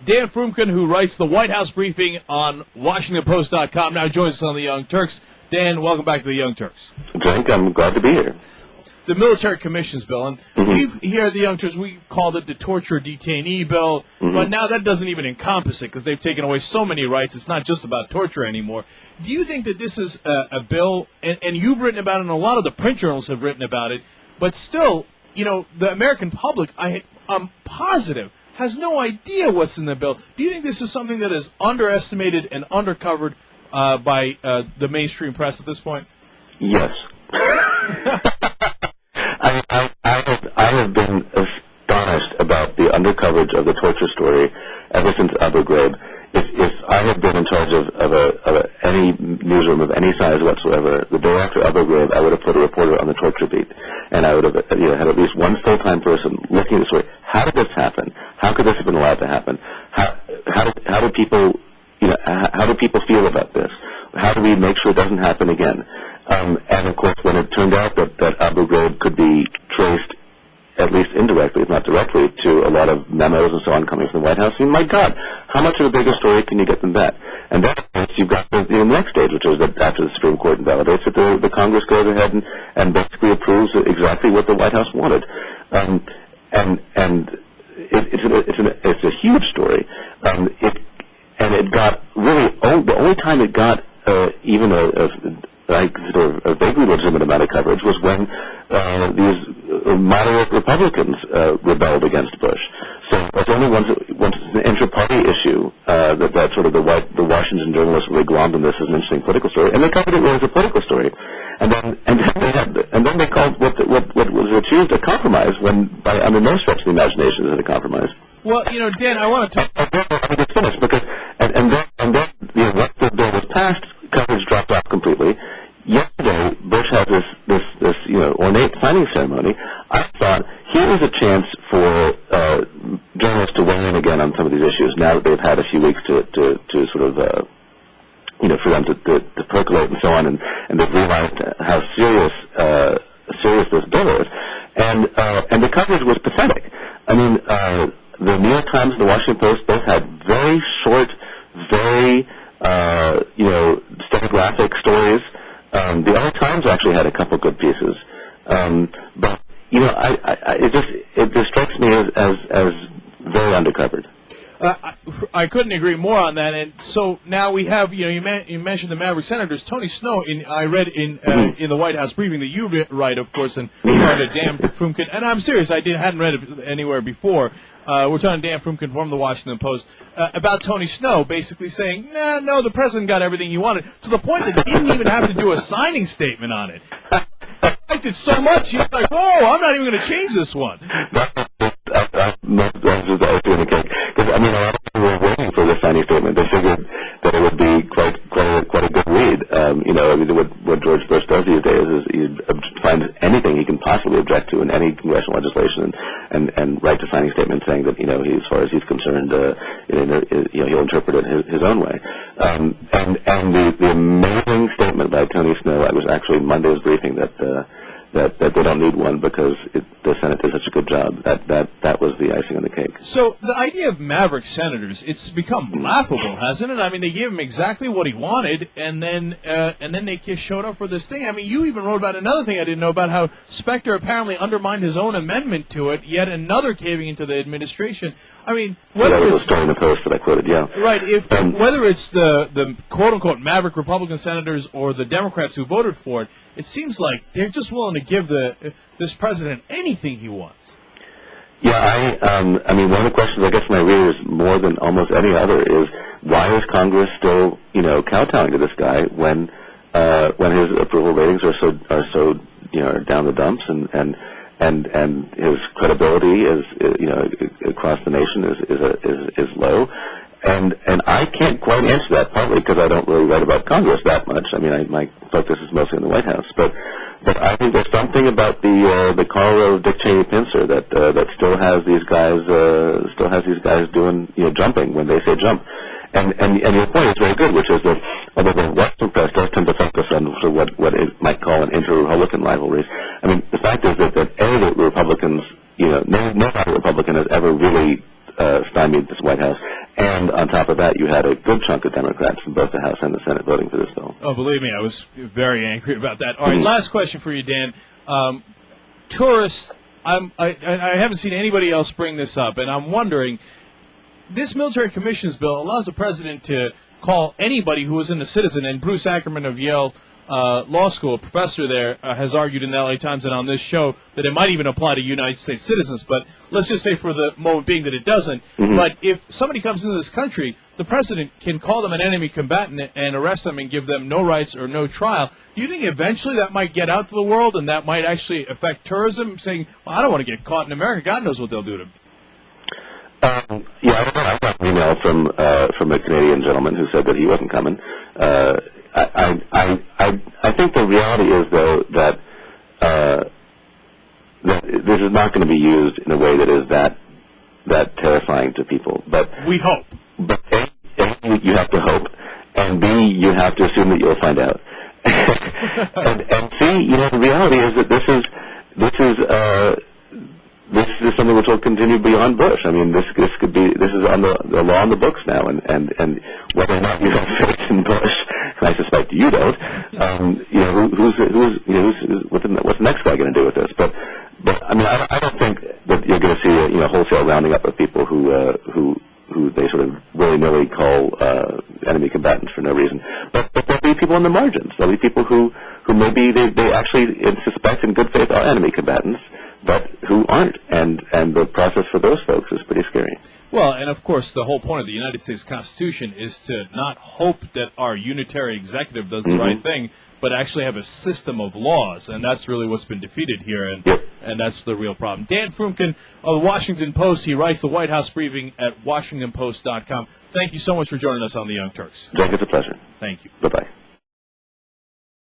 Dan Froomkin, who writes the White House briefing on WashingtonPost.com, now joins us on the Young Turks. Dan, welcome back to the Young Turks. Drink, I'm glad to be here. The Military Commissions Bill, and we've, here at the Young Turks, we called it the Torture Detainee Bill, but now that doesn't even encompass it because they've taken away so many rights. It's not just about torture anymore. Do you think that this is a bill, and you've written about it, and a lot of the print journals have written about it, but still, you know, the American public, I'm positive, has no idea what's in the bill. Do you think this is something that is underestimated and undercovered by the mainstream press at this point? Yes. I have been astonished about the undercoverage of the torture story ever since Abu Ghraib. If I had been in charge of any newsroom of any size whatsoever, the day after Abu Ghraib, I would have put a reporter on the torture beat, and I would have had at least one full-time person looking at the story. How did this happen? How could this have been allowed to happen? How do people how do people feel about this? How do we make sure it doesn't happen again? And of course, when it turned out that Abu Ghraib could be traced, at least indirectly, if not directly, to a lot of memos and so on coming from the White House, I mean, my God, how much of a bigger story can you get than that? And then you've got the next stage, which is that after the Supreme Court invalidates it, the Congress goes ahead and basically approves exactly what the White House wanted. And it's a huge story. It got really the only time it got even a vaguely legitimate amount of coverage was when these moderate Republicans rebelled against Bush. So it's only once it's an inter-party issue that sort of the Washington journalists really glommed on this as an interesting political story, and they covered it really as a political story. And then they called what was achieved a compromise when, under no stretch of the imagination, is it a compromise. Well, Dan, I want to talk. It's finished because and then once the bill was passed, coverage dropped off completely. Yesterday, Bush had this ornate signing ceremony. I thought here was a chance for journalists to weigh in again on some of these issues. Now that they've had a few weeks to sort of for them to percolate and so on, and they've realized how serious this bill is, and the coverage was pathetic. I mean, the New York Times and the Washington Post both had very short, very stenographic stories. The LA Times actually had a couple good pieces, but it just strikes me as very undercovered. I couldn't agree more on that. And so now we have, you mentioned the Maverick Senators. Tony Snow, I read in the White House briefing that you write, of course, and Dan Froomkin. And I'm serious, hadn't read it anywhere before. We're talking to Dan Froomkin from the Washington Post about Tony Snow, basically saying, no, the president got everything he wanted, to the point that he didn't even have to do a signing statement on it. I liked it so much, he was like, whoa, I'm not even going to change this one. Because I mean, a lot of people were waiting for the signing statement. They figured that it would be quite a good read. What George Bush does these days is he finds anything he can possibly object to in any congressional legislation, and writes a signing statement saying that as far as he's concerned, he'll interpret it his own way. And the amazing statement by Tony Snow, it was actually Monday's briefing that they don't need one because the Senate did such a good job. That was the icing on the cake. So the idea of Maverick Senators, it's become laughable, hasn't it? I mean, they gave him exactly what he wanted, and then they just showed up for this thing. I mean, you even wrote about another thing I didn't know about, how Specter apparently undermined his own amendment to it, yet another caving into the administration. I mean, whether it's a story in the Post that I quoted, yeah. Right. Whether it's the quote-unquote Maverick Republican senators or the Democrats who voted for it, it seems like they're just willing to give this president anything he wants. Yeah, I mean, one of the questions I guess my readers more than almost any other is, why is Congress still kowtowing to this guy when his approval ratings are so down the dumps, and his credibility is across the nation is low, and I can't quite answer that, partly because I don't really write about Congress that much. I mean, my focus is mostly on the White House, but I think there's something about the Colorado Dick Cheney pincer that still has these guys doing jumping when they say jump. And your point is very good, which is that although the Western press does tend to focus on sort of what it might call an inter-Republican rivalries, I mean, the fact is that the Republicans, no other Republican has ever really stymied this White House, And on top of that, you had a good chunk of Democrats in both the House and the Senate voting for this bill. Oh, believe me, I was very angry about that. All right, last question for you, Dan. Tourists, I haven't seen anybody else bring this up, and I'm wondering, this military commissions bill allows the president to call anybody who isn't a citizen, and Bruce Ackerman of Yale Law School, a professor there, has argued in the LA Times and on this show that it might even apply to United States citizens, but let's just say for the moment being that it doesn't. But if somebody comes into this country, the president can call them an enemy combatant and arrest them and give them no rights or no trial. Do you think eventually that might get out to the world and that might actually affect tourism, saying, well, I don't want to get caught in America. God knows what they'll do to me. Yeah, I got an email from a Canadian gentleman who said that he wasn't coming. I think the reality is, though, that this is not going to be used in a way that is that terrifying to people. But we hope. But A, you have to hope, and B, you have to assume that you'll find out. and C, the reality is that this is something which will continue beyond Bush. I mean, this is on the law on the books now, and whether or not you have faith in Bush, and I suspect you don't. What's the next guy going to do with this? But I mean, I don't think that you're going to see a wholesale rounding up of people who they sort of willy-nilly call enemy combatants for no reason. But there'll be people on the margins. There'll be people who maybe they actually suspect in good faith are enemy combatants, but who aren't, and the process for those folks is pretty scary. Well, and of course, the whole point of the United States Constitution is to not hope that our unitary executive does the right thing, but actually have a system of laws, and that's really what's been defeated here, and that's the real problem. Dan Froomkin of the Washington Post, he writes the White House briefing at WashingtonPost.com. Thank you so much for joining us on the Young Turks. Jack, it's a pleasure. Thank you. Bye-bye.